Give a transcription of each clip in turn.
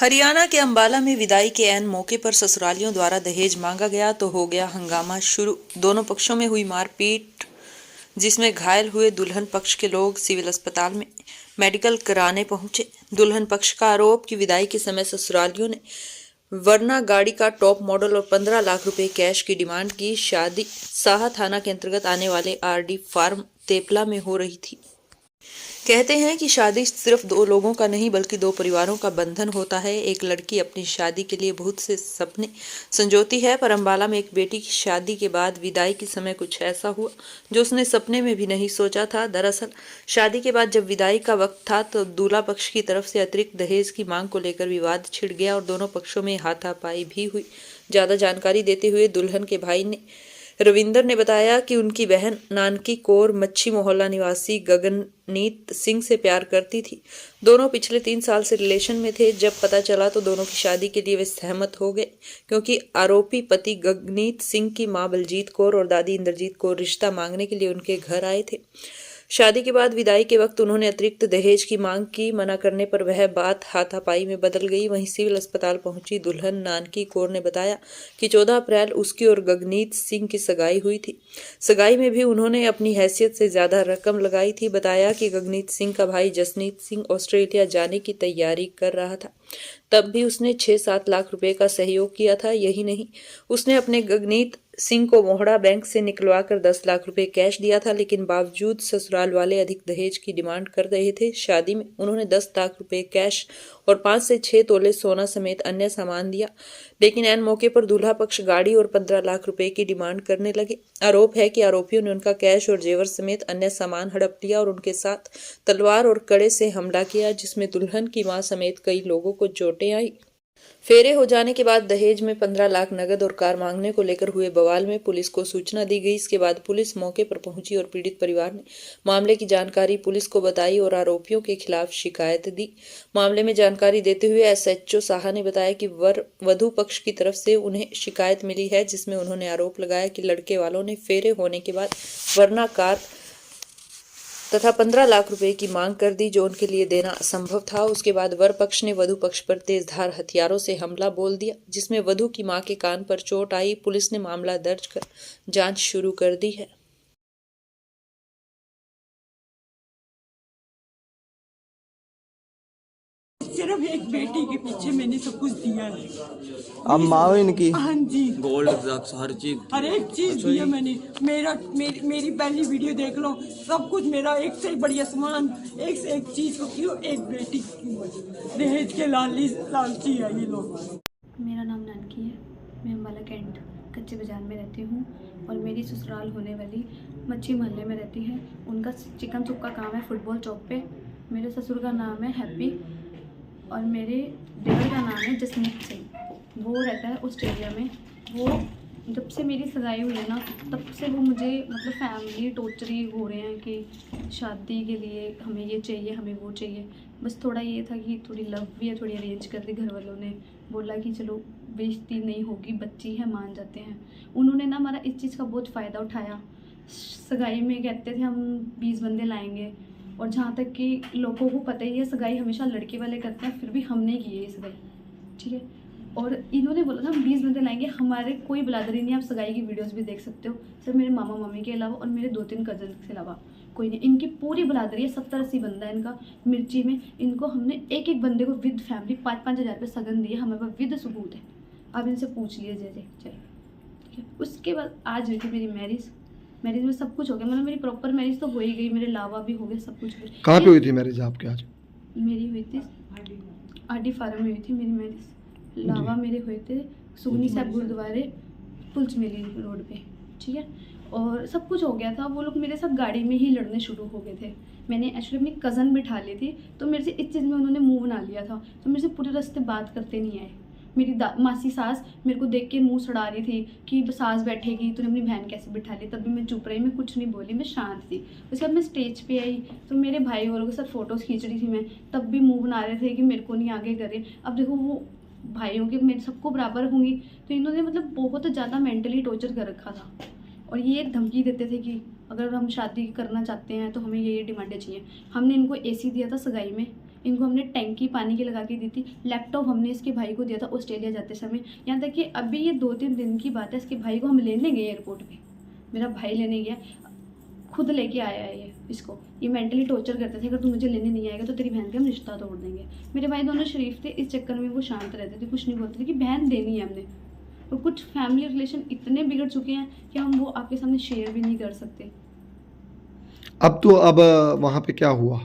हरियाणा के अंबाला में विदाई के ऐन मौके पर ससुरालियों द्वारा दहेज मांगा गया तो हो गया हंगामा शुरू। दोनों पक्षों में हुई मारपीट, जिसमें घायल हुए दुल्हन पक्ष के लोग सिविल अस्पताल में मेडिकल कराने पहुंचे। दुल्हन पक्ष का आरोप कि विदाई के समय ससुरालियों ने वरना गाड़ी का टॉप मॉडल और 15 लाख रुपए कैश की डिमांड की। शादी साहा थाना के अंतर्गत आने वाले आरडी फार्म तेपला में हो रही थी। कहते हैं कि शादी सिर्फ दो लोगों का नहीं बल्कि दो परिवारों का बंधन होता है। एक लड़की अपनी शादी के लिए बहुत से सपने संजोती है, पर अंबाला में एक बेटी की शादी के बाद विदाई के समय कुछ ऐसा हुआ जो उसने सपने में भी नहीं सोचा था। दरअसल शादी के बाद जब विदाई का वक्त था तो दूल्हा पक्ष की तरफ से अतिरिक्त दहेज की मांग को लेकर विवाद छिड़ गया और दोनों पक्षों में हाथापाई भी हुई। ज्यादा जानकारी देते हुए दुल्हन के भाई ने रविंदर ने बताया कि उनकी बहन नानकी कौर मच्छी मोहल्ला निवासी गगननीत सिंह से प्यार करती थी। दोनों पिछले 3 साल से रिलेशन में थे। जब पता चला तो दोनों की शादी के लिए वे सहमत हो गए, क्योंकि आरोपी पति गगननीत सिंह की मां बलजीत कौर और दादी इंद्रजीत कौर रिश्ता मांगने के लिए उनके घर आए थे। शादी के बाद विदाई के वक्त उन्होंने अतिरिक्त दहेज की मांग की। मना करने पर वह बात हाथापाई में बदल गई। वहीं सिविल अस्पताल पहुंची दुल्हन नानकी कौर ने बताया कि 14 अप्रैल उसकी और गगननीत सिंह की सगाई हुई थी। सगाई में भी उन्होंने अपनी हैसियत से ज्यादा रकम लगाई थी। बताया कि गगननीत सिंह का भाई जसनीत सिंह ऑस्ट्रेलिया जाने की तैयारी कर रहा था, तब भी उसने 6-7 लाख रुपए का सहयोग किया था। यही नहीं, उसने अपने गगननीत सिंह को मोहड़ा बैंक से निकलवाकर 10 लाख रुपए कैश दिया था, लेकिन बावजूद ससुराल वाले अधिक दहेज की डिमांड कर रहे थे। शादी में उन्होंने 10 लाख रुपए कैश और 5 से 6 तोले सोना समेत अन्य सामान दिया, लेकिन ऐन मौके पर दूल्हा पक्ष गाड़ी और 15 लाख रुपए की डिमांड करने लगे। आरोप है कि आरोपियों ने उनका कैश और जेवर समेत अन्य सामान हड़प लिया और उनके साथ तलवार और कड़े से हमला किया, जिसमें दुल्हन की मां समेत कई लोगों को चोटें आई। फेरे हो जाने के बाद दहेज में 15 लाख नगद और कार मांगने को लेकर हुए बवाल में पुलिस को सूचना दी गई। इसके बाद पुलिस मौके पर पहुंची और पीड़ित परिवार ने मामले की जानकारी पुलिस को बताई और आरोपियों के खिलाफ शिकायत दी। मामले में जानकारी देते हुए एसएचओ साहा ने बताया कि वधू पक्ष की तरफ से उन्हें शिकायत मिली है, जिसमें उन्होंने आरोप लगाया कि लड़के वालों ने फेरे होने के बाद वरना कार तथा 15 लाख रुपए की मांग कर दी, जो उनके लिए देना असंभव था। उसके बाद वर पक्ष ने वधू पक्ष पर तेजधार हथियारों से हमला बोल दिया, जिसमें वधू की मां के कान पर चोट आई। पुलिस ने मामला दर्ज कर जांच शुरू कर दी है। सिर्फ एक बेटी के पीछे मैंने सब कुछ दिया है। अब माँ इनकी हाँ जी, गोल्ड हर चीज हर एक चीज दिया मैंने। मेरी पहली वीडियो देख लो, सब कुछ मेरा एक से एक बढ़िया सामान, एक से एक चीज को क्यों एक बेटी दहेज के लालची है ये लोग। मेरा नाम नानकी है, मैं अम्बाला कैंट कच्चे बाजार में रहती हूँ और मेरी ससुराल होने वाली मच्छी मोहल्ले में रहती है। उनका चिकन सुप का काम है फुटबॉल चौक पे। मेरे ससुर का नाम है हैप्पी और मेरे देवर का नाम है जसमीत सिंह। वो रहता है ऑस्ट्रेलिया में। वो जब से मेरी सगाई हुई है ना, तब से वो मुझे मतलब फैमिली टॉर्चरी हो रहे हैं कि शादी के लिए हमें ये चाहिए, हमें वो चाहिए। बस थोड़ा ये था कि थोड़ी लव भी है, थोड़ी अरेंज कर दी। घर वालों ने बोला कि चलो बेइज्जती नहीं होगी, बच्ची है, मान जाते हैं। उन्होंने ना हमारा इस चीज़ का बहुत फ़ायदा उठाया। सगाई में कहते थे हम 20 बंदे लाएंगे, और जहाँ तक कि लोगों को पता ही है सगाई हमेशा लड़के वाले करते हैं, फिर भी हमने की है ये सगाई, ठीक है। और इन्होंने बोला था हम 20 बंदे लाएंगे, हमारे कोई बिरादरी नहीं। आप सगाई की वीडियोस भी देख सकते हो, सिर्फ मेरे मामा मामी के अलावा और मेरे 2-3 कजन के अलावा कोई नहीं। इनकी पूरी बिरादरी है, 70-80 बंदा है इनका मिर्ची में। इनको हमने एक एक बंदे को विद फैमिली 5-5 हज़ार रुपये सगन दिए, हमारे पास विद सबूत है। आप इनसे पूछ लीजिए चलिए, ठीक है। उसके बाद आज हुई थी मेरी मैरिज में सब कुछ हो गया, मतलब मेरी प्रॉपर मैरिज तो हो ही गई, मेरे लावा भी हो गए, सब कुछ हो गया। कहाँ पे हुई थी मैरिज आपके? आज मेरी हुई थी आरडी फार्म में हुई थी मेरी मैरिज। लावा मेरे हुए थे सुगनी साहब गुरुद्वारे पुल्स मेली रोड पे, ठीक है। और सब कुछ हो गया था। वो लोग मेरे साथ गाड़ी में ही लड़ने शुरू हो गए थे। मैंने एक्चुअली अपनी कज़न बिठा ली थी, तो मेरे से इस चीज़ में उन्होंने मुंह बना लिया था, तो मेरे से पूरे रास्ते बात करते नहीं आए। मेरी मासी सास मेरे को देख के मुंह सड़ा रही थी कि सास बैठेगी, तूने अपनी बहन कैसे बिठा ली। तभी मैं चुप रही, मैं कुछ नहीं बोली, मैं शांत थी। उसके बाद मैं स्टेज पे आई तो मेरे भाई वालों के साथ फ़ोटोज़ खींच रही थी मैं, तब भी मुंह बना रहे थे कि मेरे को नहीं आगे करे। अब देखो वो भाइयों के मेरे सबको बराबर होंगी, तो इन्होंने मतलब बहुत ज़्यादा मेंटली टॉर्चर कर रखा था। और ये धमकी देते थे कि अगर हम शादी करना चाहते हैं तो हमें ये डिमांडें चाहिए। हमने इनको एसी दिया था सगाई में, इनको हमने टैंकी पानी की लगा के दी थी। लैपटॉप हमने इसके भाई को दिया था ऑस्ट्रेलिया जाते समय। यहाँ तक कि अभी ये 2-3 दिन की बात है, इसके भाई को हम लेने गए एयरपोर्ट पे, मेरा भाई लेने गया, खुद लेके आया है ये इसको। ये मेंटली टॉर्चर करते थे, अगर तू मुझे लेने नहीं आएगा तो तेरी बहन का हम रिश्ता तोड़ देंगे। मेरे भाई दोनों शरीफ थे, इस चक्कर में वो शांत रहते थे, कुछ नहीं बोलते थे कि बहन देनी है हमने। और कुछ फैमिली रिलेशन इतने बिगड़ चुके हैं कि हम वो आपके सामने शेयर भी नहीं कर सकते। अब वहाँ पे क्या हुआ?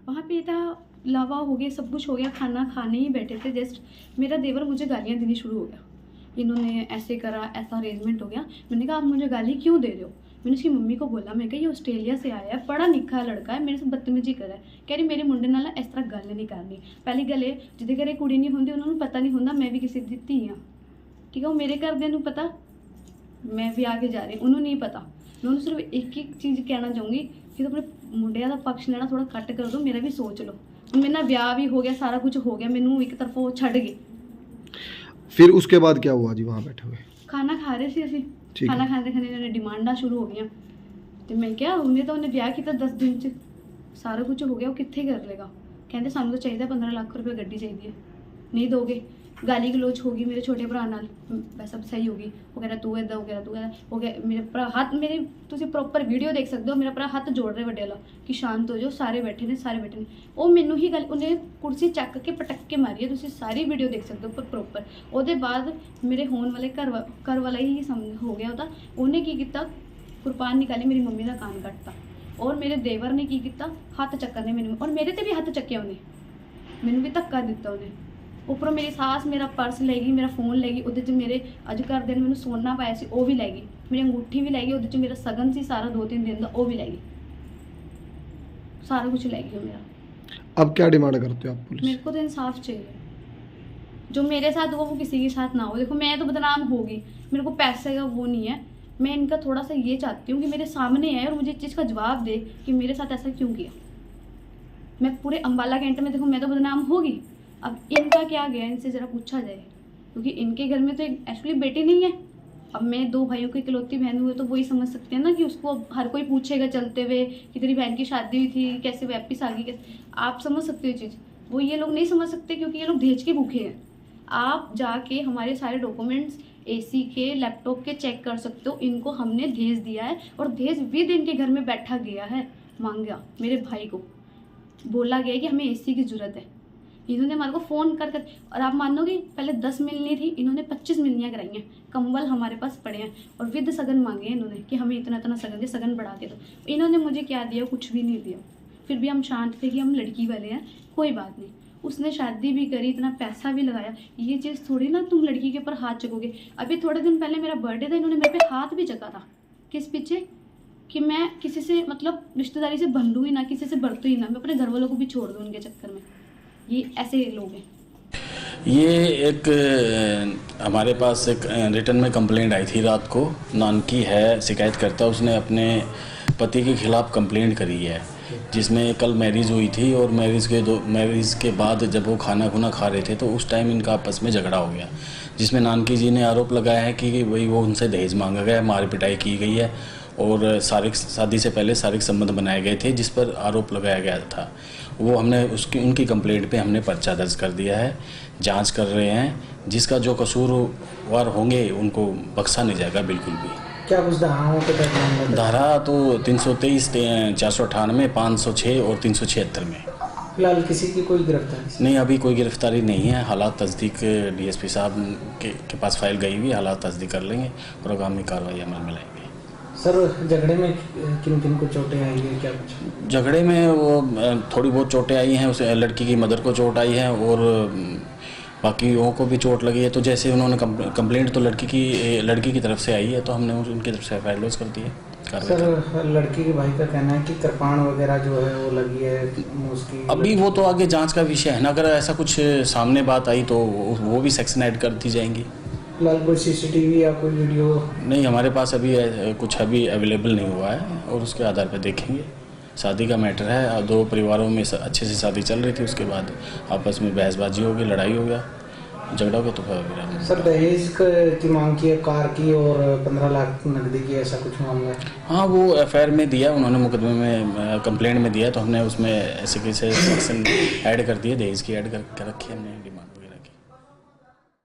वहाँ पे था, लावा हो गया, सब कुछ हो गया, खाना खाने ही बैठे थे जस्ट, मेरा देवर मुझे गालियाँ देनी शुरू हो गया। इन्होंने ऐसे करा, ऐसा अरेंजमेंट हो गया। मैंने कहा आप मुझे गाली क्यों दे रहे हो? मैंने उसकी मम्मी को बोला, मैं कहा ये ऑस्ट्रेलिया से आया है, पढ़ा लिखा लड़का है, मेरे से बदतमीजी कर रहा है। कह रही मेरे मुंडे नाल इस तरह गल नहीं करनी। पहली गल जिदे घरे कुड़ी नहीं होंदी उन्होंने पता नहीं होंदा मैं भी किसी दी धी हाँ, ठीक है। वो मेरे घरदियां नूं पता मैं भी आके जा रही, उन्होंने नहीं पता। मैं उन्हें सिर्फ एक ही चीज़ कहना चाहूँगी कि तुम अपने मुंडिया का पक्ष लेना थोड़ा घट कर दो, मेरा भी सोच लो। मेरे ना ब्याह भी हो गया, सारा कुछ हो गया, मैनू एक तरफ वो छड़ गए। फिर उसके बाद क्या हुआ जी वहाँ बैठे हुए? खाना खा रहे थे असीं, ठीक है। खाना खाते खाते इन्होंने डिमांडा शुरू हो गई। तो मैं क्या उन्हें तो उन्हें ब्याह किया 10 दिन च सारा कुछ हो गया, वो कितने कर लेगा। कहते सानू तो चाहिए 15 लाख रुपये गड्डी चाहिए है, नहीं दोगे। गाली गलोच होगी मेरे छोटे भरा नाल, वैसा सही होगी। वो कह रहा तू इदा, वो कह रहा तू इदा, हो गया मेरे भरा हाथ, मेरे तुम प्रॉपर वीडियो देख सकते हो, मेरा भरा हाथ जोड़ रहे वड्डे वाला कि शांत हो जाओ, सारे बैठे ने, सारे बैठे ने। वो मैनू ही गल उन्हें कुर्सी चक के पटक के मारी है, तुम सारी वीडियो देख सकते हो प्रॉपर। ਉਹਦੇ बाद मेरे होने वाले घर वाला ही हो गया होता, उन्हें की किया, कुरपान निकाली, मेरी मम्मी का कान कटता। और मेरे देवर ने की किया, हाथ चक्कर ने मैंने, और मेरे ते भी हाथ चक्के उन्हें, मैनू भी धक्का दिता उन्हें। उपरों मेरी सास मेरा पर्स ले गई, मेरा फोन ले गई, उहदे च मेरे अज घर दे मैंने सोना पाया सी वो भी लै गई, मेरी अंगूठी भी लै गई, उहदे च मेरा सगन सी सारा 2-3 दिन का वो भी लै गई, सारा कुछ लै गई मेरा। अब क्या डिमांड करते हो आप पुलिस? मेरे को तो इंसाफ चाहिए, जो मेरे साथ हुआ वो किसी के साथ ना हो। देखो मैं तो बदनाम होगी, मेरे को पैसे का वो नहीं है, मैं इनका थोड़ा सा ये चाहती हूँ कि मेरे सामने है और मुझे इस चीज़ का जवाब दे कि मेरे साथ ऐसा क्यों किया। मैं पूरे अम्बाला कैंट में, देखो मैं तो बदनाम होगी, अब इनका क्या गया, इनसे ज़रा पूछा जाए, क्योंकि इनके घर में तो एक्चुअली बेटी नहीं है। अब मैं 2 भाइयों की इकलौती बहन हुई तो वही समझ सकते हैं ना कि उसको अब हर कोई पूछेगा चलते हुए कि तेरी बहन की शादी हुई थी, कैसे वापस आ गई, कैसे, आप समझ सकते हो चीज़। वो ये लोग नहीं समझ सकते क्योंकि ये लोग दहेज के भूखे हैं। आप जाके हमारे सारे डॉक्यूमेंट्स एसी के, लैपटॉप के चेक कर सकते हो, इनको हमने दहेज दिया है और दहेज विद इनके घर में बैठा गया है, मांगा मेरे भाई को, बोला गया कि हमें एसी की ज़रूरत है। इन्होंने हमारे को फ़ोन कर कर, और आप मानोगे पहले 10 मिलनी थी, इन्होंने 25 मिलनियाँ कराई हैं। कंबल हमारे पास पड़े हैं और विद सगन मांगे हैं इन्होंने कि हमें इतना इतना सगन दे, सगन बढ़ा के दो। इन्होंने मुझे क्या दिया, कुछ भी नहीं दिया। फिर भी हम शांत थे कि हम लड़की वाले हैं, कोई बात नहीं। उसने शादी भी करी, इतना पैसा भी लगाया, ये चीज़ थोड़ी ना तुम लड़की के ऊपर हाथ चकोगे। अभी थोड़े दिन पहले मेरा बर्थडे था, इन्होंने मेरे पे हाथ भी चका था। किस पीछे? कि मैं किसी से मतलब रिश्तेदारी से बंधू ही ना, किसी से बढ़तू ही ना, मैं अपने घर वालों को भी छोड़ दूँ उनके चक्कर में। ये ऐसे लोग हैं। ये एक हमारे पास एक रिटर्न में कंप्लेंट आई थी रात को, नानकी है शिकायतकर्ता, उसने अपने पति के खिलाफ कंप्लेंट करी है, जिसमें कल मैरिज हुई थी और मैरिज के बाद जब वो खाना खुना खा रहे थे तो उस टाइम इनका आपस में झगड़ा हो गया, जिसमें नानकी जी ने आरोप लगाया है कि वही वो उनसे दहेज मांगा गया है, मार पिटाई की गई है और शादी से पहले शारीरिक संबंध बनाए गए थे, जिस पर आरोप लगाया गया था। वो हमने उनकी कंप्लेंट पे हमने पर्चा दर्ज कर दिया है, जांच कर रहे हैं। जिसका जो कसूरवार होंगे उनको बख्शा नहीं जाएगा बिल्कुल भी। क्या कुछ धाराओं के तहत? धारा तो 323, 498, 506 और 376 में। फिलहाल किसी की कोई गिरफ्तारी नहीं, अभी कोई गिरफ्तारी नहीं है। हालात तस्दीक डीएसपी साहब के पास फाइल गई हुई, हालात तस्दीक कर लेंगे और आगामी कार्रवाई अमल में लाएंगे। सर झगड़े में किन किन को चोटें आई हैं, क्या कुछ? झगड़े में वो थोड़ी बहुत चोटें आई हैं, उस लड़की की मदर को चोट आई है और बाकियों को भी चोट लगी है। तो जैसे उन्होंने कंप्लेंट तो लड़की की तरफ से आई है तो हमने उनकी तरफ से एफ आई आर लॉज कर दी है। सर लड़की के भाई का कहना है कि कृपाण वगैरह जो है वो लगी है उसकी। अभी वो तो आगे जांच का विषय है ना, अगर ऐसा कुछ सामने बात आई तो वो भी सेक्शन ऐड कर दी जाएंगी। फिलहाल कोई सीसीटीवी या कोई वीडियो नहीं हमारे पास अभी कुछ अभी अवेलेबल नहीं हुआ है और उसके आधार पर देखेंगे। शादी का मैटर है, 2 परिवारों में अच्छे से शादी चल रही थी, उसके बाद आपस में बहसबाजी हो गई, लड़ाई हो गया, झगड़ा हो गया तो फिर सर दहेज की मांग की है, कार की और 15 लाख नकदी की, ऐसा कुछ मामला है? हाँ, वो एफआईआर में दिया उन्होंने, मुकदमे में कंप्लेंट में दिया, तो हमने उसमें ऐसे कैसे सेक्शन ऐड कर दिए, दहेज की ऐड कर रखी हमने डिमांड।